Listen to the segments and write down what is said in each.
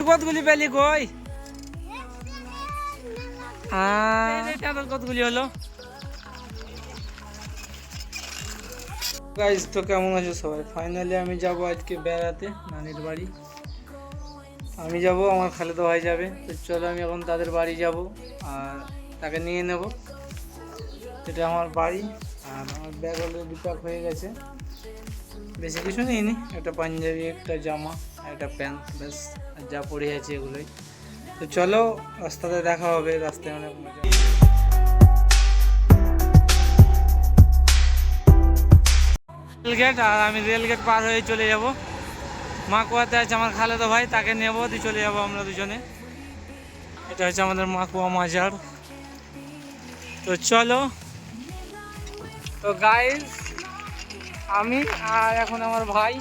কতগুলি পেলি কই? কতগুলি হলো? গাইস তো কেমন আছো সবাই? ফাইনালি আমি যাব আজকে বেড়াতে নানির বাড়ি। আমি যাব, আমার খালেদা ভাই যাবে। তো চলো আমি এখন তাদের বাড়ি যাব আর তাকে নিয়ে নেব। এটা আমার বাড়ি আর আমার ব্যাগ অলরেডি প্যাক হয়ে গেছে। বেশি কিছু নিইনি, একটা পাঞ্জাবি, একটা জামা, একটা প্যান্ট, ব্যাস আর যা পরে আছে এগুলোই। তো চলো রাস্তাতে দেখা হবে, রাস্তায় অনেক মজা। রেলগেট, আর আমি রেলগেট পার হয়ে চলে যাব। মাকুয়াতে আছে আমার খালেদা ভাই, তাকে নেব, দিয়ে চলে যাবো আমরা দুজনে। এটা হচ্ছে আমাদের মাকুয়া মাজার। তো চলো। তো গাইস আমি আর এখন আমার ভাই,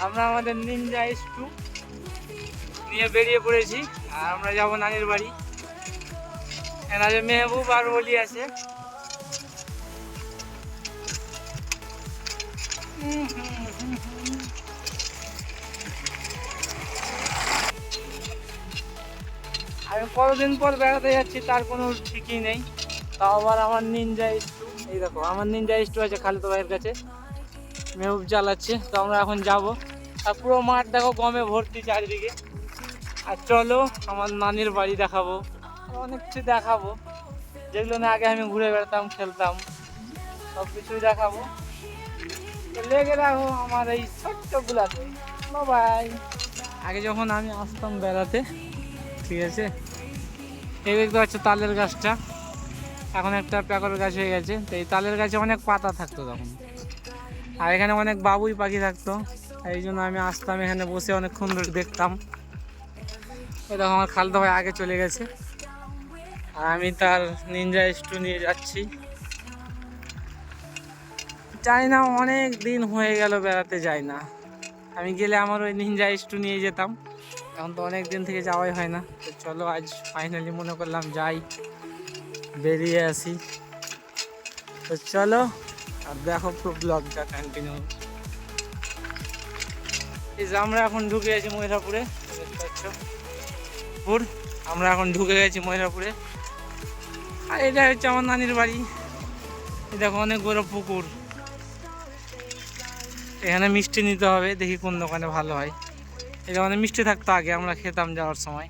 আমরা আমাদের নিনজা S2 নিয়ে বেরিয়ে পড়েছি আর আমরা যাব নানির বাড়ি। এনাদের মেহবুব আর বলি আছে। আমি কতদিন পর বেড়াতে যাচ্ছি তার কোনো ঠিকই নেই। তাও আবার আমার নিনজা S2, এই দেখো আমার নিনজা S2 আছে খালেদা ভাইয়ের কাছে, মেহবুব চালাচ্ছে। তো আমরা এখন যাব আর পুরো মাঠ দেখো গমে ভর্তি চারিদিকে। আর চলো আমার নানির বাড়ি দেখাবো, অনেক কিছু দেখাবো যেগুলো না আগে আমি ঘুরে বেড়াতাম, খেলতাম, সব কিছুই দেখাবো। তো লেগে রাখো আমার এই ছোট্টগুলাতে। বাই। আগে যখন আমি আসতাম বেড়াতে, ঠিক আছে, এই দেখতে পাচ্ছ তালের গাছটা, এখন একটা প্যাকরের গাছ হয়ে গেছে। তো এই তালের গাছে অনেক পাতা থাকতো তখন, আর এখানে অনেক বাবুই পাখি থাকতো। এই জন্য আমি আসতাম এখানে বসে অনেকক্ষণ ধরে দেখতাম। ওই দেখো আমার খালদা ভাই আগে চলে গেছে আর আমি তার নিনজা S2 নিয়ে যাচ্ছি। যাই না, অনেক দিন হয়ে গেল বেড়াতে যাই না। আমি গেলে আমার ওই নিনজা S2 নিয়ে যেতাম, এখন তো অনেক দিন থেকে যাওয়াই হয় না। তো চলো আজ ফাইনালি মনে করলাম যাই, বেরিয়ে আসি। তো চলো আর দেখো পুরো ব্লগটা কন্টিনিউ। এই যে আমরা এখন ঢুকে গেছি ময়রাপুরে, দেখতে পাচ্ছ আমরা এখন ঢুকে গেছি ময়রাপুরে। আর এটা হচ্ছে আমার নানির বাড়ি। এই দেখো অনেক বড় পুকুর, এখানে মিষ্টি নিতে হবে, দেখি কোন দোকানে ভালো হয়। এটা অনেক মিষ্টি থাকতো আগে, আমরা খেতাম যাওয়ার সময়।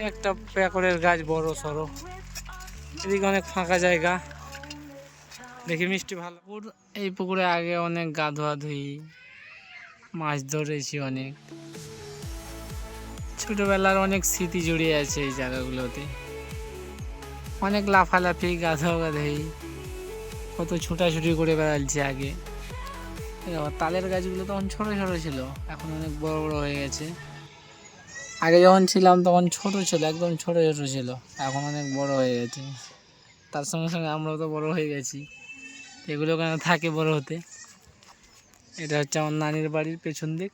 একটা প্যাকরের গাছ বড় সড়ো, এদিকে অনেক ফাঁকা জায়গা, দেখি মিষ্টি ভালো। এই পুকুরে আগে অনেক গা ধোয়াধুয়ি, মাছ ধরেছি অনেক, ছোটবেলার অনেক স্মৃতি জড়িয়ে আছে এই জায়গাগুলোতে। অনেক লাফালাফি, গা ধোয়াধুয়ি, কত ছুটাছুটি করে বেড়াচ্ছি আগে। তালের গাছগুলো তখন ছোট ছোট ছিল, এখন অনেক বড় বড় হয়ে গেছে। আগে যখন ছিলাম তখন ছোট ছিল, একদম ছোট ছোট ছিল, এখন অনেক বড় হয়ে গেছে। তার সঙ্গে সঙ্গে আমরাও তো বড় হয়ে গেছি, এগুলো কেন থাকে বড় হতে। এটা হচ্ছে আমার নানির বাড়ির পেছন দিক।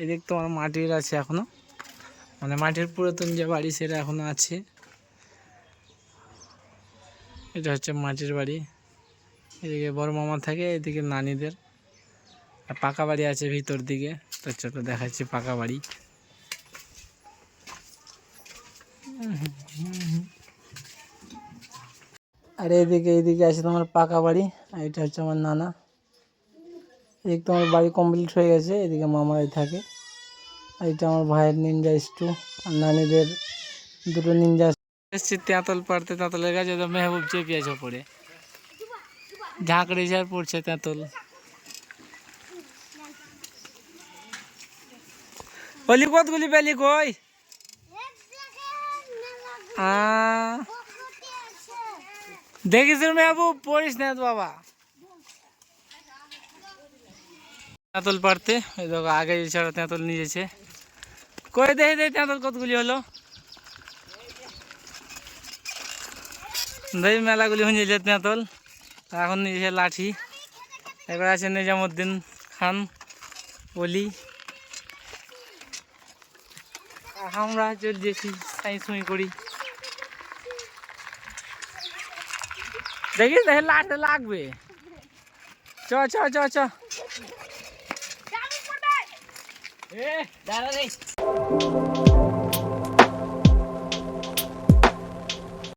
এদিক তো আমার মাটির আছে এখনো, মানে মাটির পুরাতন যে বাড়ি সেটা এখনো আছে। এটা হচ্ছে মাটির বাড়ি, এদিকে বড় মামা থাকে, এদিকে নানিদের। আর পাকা বাড়ি আছে ভিতর দিকে। তো চলো দেখাচ্ছি পাকা বাড়ি। আর এইদিকে আছে তোমার পাকা বাড়ি, আর এটা হচ্ছে আমার নানা। এদিকে তোমার বাড়ি কমপ্লিট হয়ে গেছে, এদিকে মামাই থাকে। আর এটা আমার ভাইয়ের নিনজা S2 আর নানিদের দুটো নিনজা। এসছি তেঁতল পাড়তে, তেঁতলের গাছে তো মেহবুব চেপিয়েছে পড়ে, ঝাঁকড়েছে আর পড়ছে তেঁতল। বলি কতগুলি পেলি কই? দেখিস মেহবুব, পড়িস না তো বাবা। তেঁতল পাড়তে, ওই দেখো আগে ছাড়া তেঁতল নিয়েছে। কই দেখি দেখি তেঁতল কতগুলি হলো, দেখি মেলাগুলি হয়েছে তেঁতল। এখন নিয়েছে লাঠি। এবার আছে নিজামুদ্দিন খান বলি, আমরা চলছি সাই সুই করি। দেখিস দেখে লাঠ লাগবে। চ চ চ চ। দাঁড়া রে।